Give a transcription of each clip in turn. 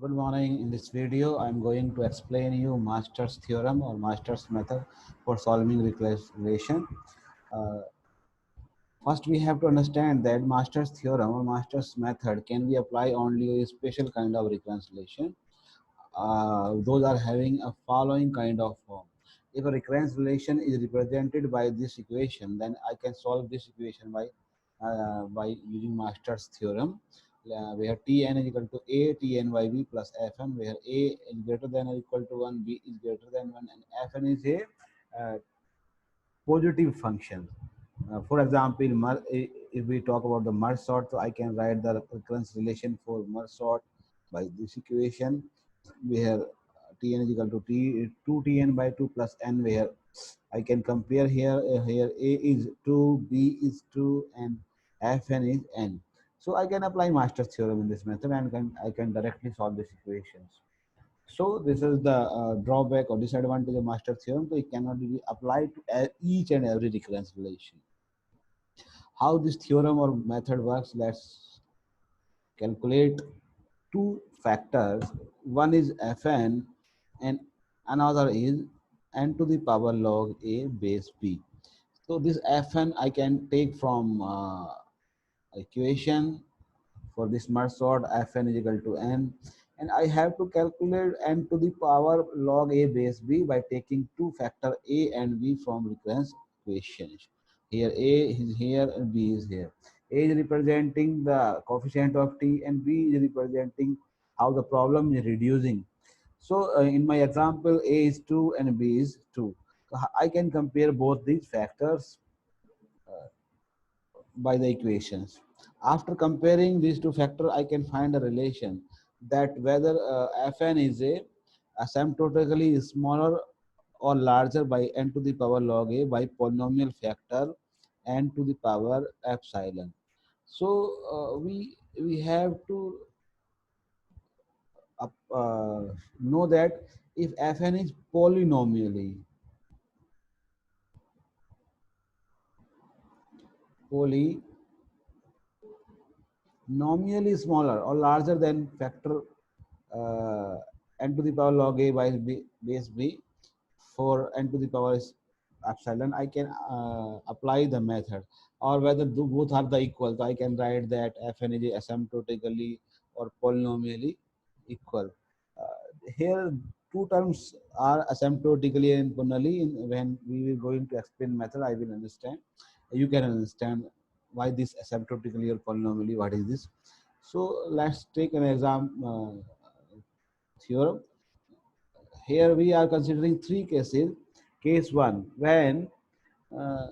Good morning. In this video, I'm going to explain you Master's theorem or Master's method for solving reconciliation. Uh, First, we have to understand that Master's theorem or Master's method can be applied only to a special kind of reconciliation. Those are having a following kind of form. If a recurrence relation is represented by this equation, then I can solve this equation by using Master's theorem, where Tn is equal to A, Tn by B plus Fn, where A is greater than or equal to 1, B is greater than 1, and Fn is a positive function. For example, if we talk about the merge sort, so I can write the recurrence relation for merge sort by this equation, where Tn is equal to 2Tn by 2 plus n, where I can compare here A is 2, B is 2, and Fn is n. So I can apply Master's theorem in this method and I can directly solve these equations. So this is the drawback or disadvantage of Master's theorem. So it cannot be applied to each and every recurrence relation. How this theorem or method works, let's calculate two factors. One is Fn and another is n to the power log a base b. So this Fn I can take from equation for this merge sort. Fn is equal to n, and I have to calculate n to the power log a base b by taking two factor a and b from recurrence equations. Here a is here and b is here. A is representing the coefficient of t and b is representing how the problem is reducing. So in my example, a is 2 and b is 2. So I can compare both these factors by the equations. After comparing these two factors, I can find a relation that whether Fn is a asymptotically smaller or larger by n to the power log a by polynomial factor n to the power epsilon. So we have to know that if Fn is polynomially smaller or larger than factor uh, n to the power log a by base b for n to the power is epsilon, I can apply the method. Or whether both are the equal, so I can write that Fn is asymptotically or polynomially equal. Here, two terms are asymptotically and polynomially. When we will going to explain method, I will understand. You can understand why this asymptotically or polynomially. What is this? So let's take an example theorem. Here we are considering three cases. Case 1, when uh,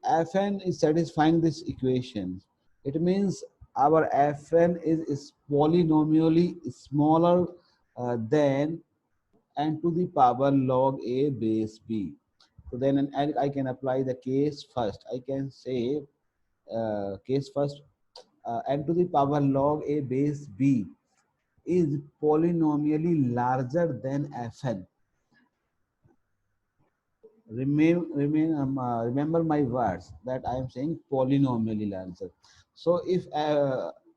Fn is satisfying this equation, it means our Fn is polynomially smaller than n to the power log a base b. So then I can apply the case first. I can say case first, n to the power log a base b is polynomially larger than Fn. Remember my words that I am saying polynomially larger. So if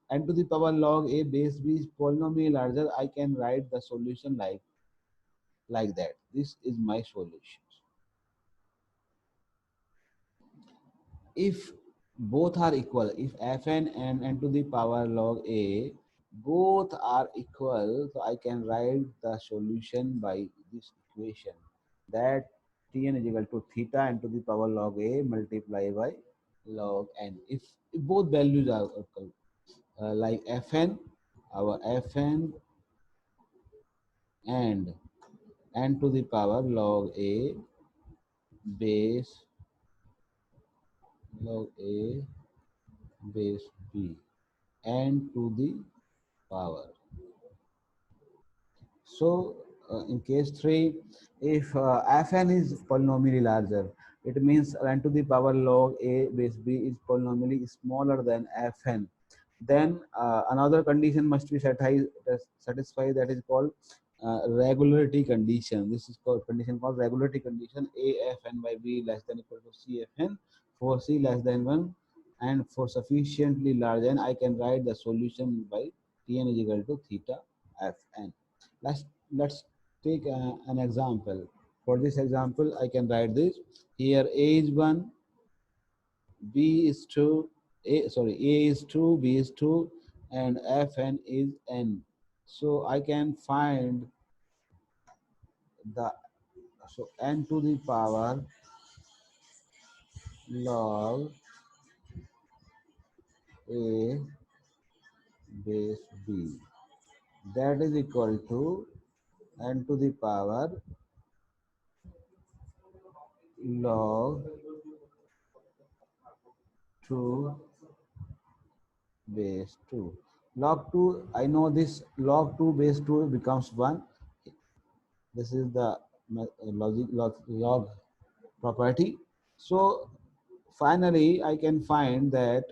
n to the power log a base b is polynomially larger, I can write the solution like that. This is my solution. If both are equal, if Fn and n to the power log a both are equal, so I can write the solution by this equation, that Tn is equal to theta n to the power log a multiplied by log n. If both values are equal, like Fn, our Fn and n to the power log a base log a base b n to the power. So in case 3, if Fn is polynomially larger, it means n to the power log a base b is polynomially smaller than Fn. Then another condition must be satisfied, that is called regularity condition. This is called condition called regularity condition. Afn by b less than equal to Cfn for c less than 1 and for sufficiently large n, I can write the solution by Tn is equal to theta fn. Let's take an example. For this example, I can write this. Here a is 1, b is 2, a is 2, b is 2, and fn is n. So I can find the, so n to the power log a base b, that is equal to n to the power log 2 base 2. Log 2, I know this log 2 base 2 becomes 1. This is the log property. So finally, I can find that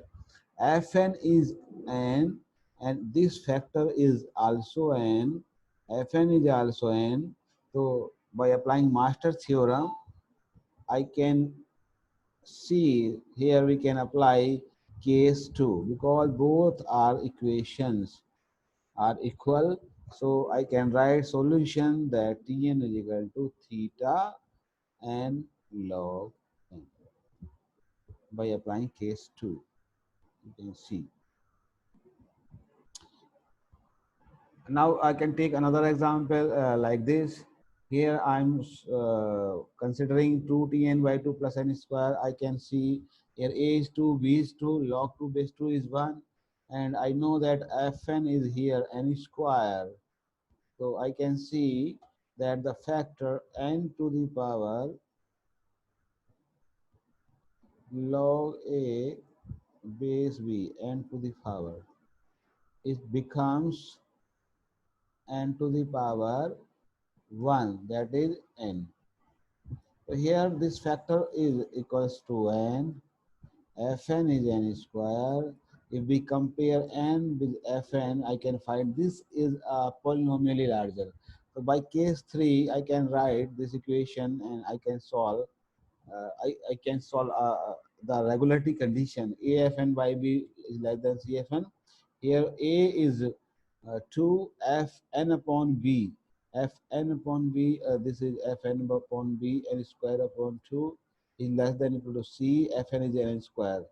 fn is n, and this factor is also n. Fn is also n. So by applying Master theorem, I can see here we can apply case 2 because both are equations are equal. So I can write solution that Tn is equal to theta and log n by applying case 2. You can see. Now I can take another example like this. Here I'm considering 2Tn by 2 plus n square. I can see here a is 2, b is 2, log 2 base 2 is 1. And I know that fn is here n square. So I can see that the factor n to the power log a base b, n to the power, it becomes n to the power 1, that is n. So here this factor is equals to n, fn is n square. If we compare n with fn, I can find this is a polynomially larger. So by case 3, I can write this equation and I can solve. I can solve the regularity condition. AFN by B is less than CFN. Here A is 2 Fn upon B. Fn upon B, this is Fn upon B, n square upon 2 is less than equal to C, Fn is n square.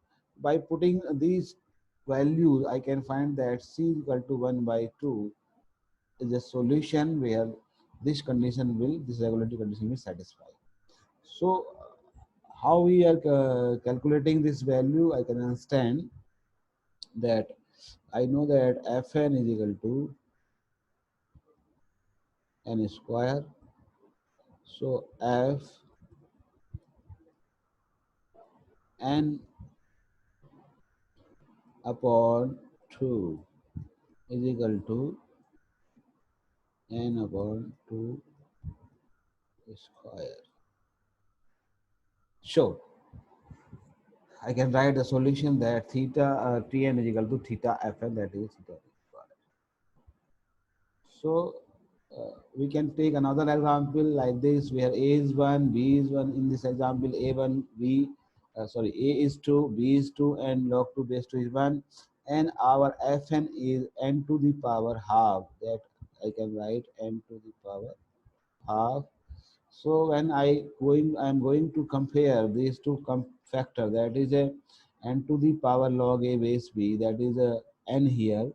By putting these values, I can find that C is equal to 1 by 2 is a solution where this regulatory condition will satisfy. So how we are calculating this value, I can understand that I know that Fn is equal to n square. So f n upon 2 is equal to n upon 2 square. So I can write the solution that theta Tn is equal to theta Fn, that is theta square. So we can take another example like this where A is 1, B is 1. In this example, A1, A is 2, B is 2, and log 2 base 2 is 1. And our Fn is n to the power half. That I can write n to the power half. So when I'm going to compare these two factor, that is a n to the power log a base b, that is a n here,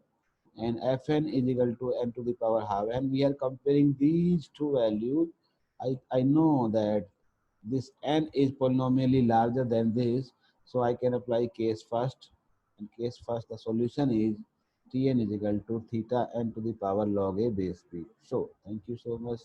and fn is equal to n to the power half, and we are comparing these two values. I know that this n is polynomially larger than this, so I can apply case first. And case first, the solution is Tn is equal to theta n to the power log a base b. So thank you so much.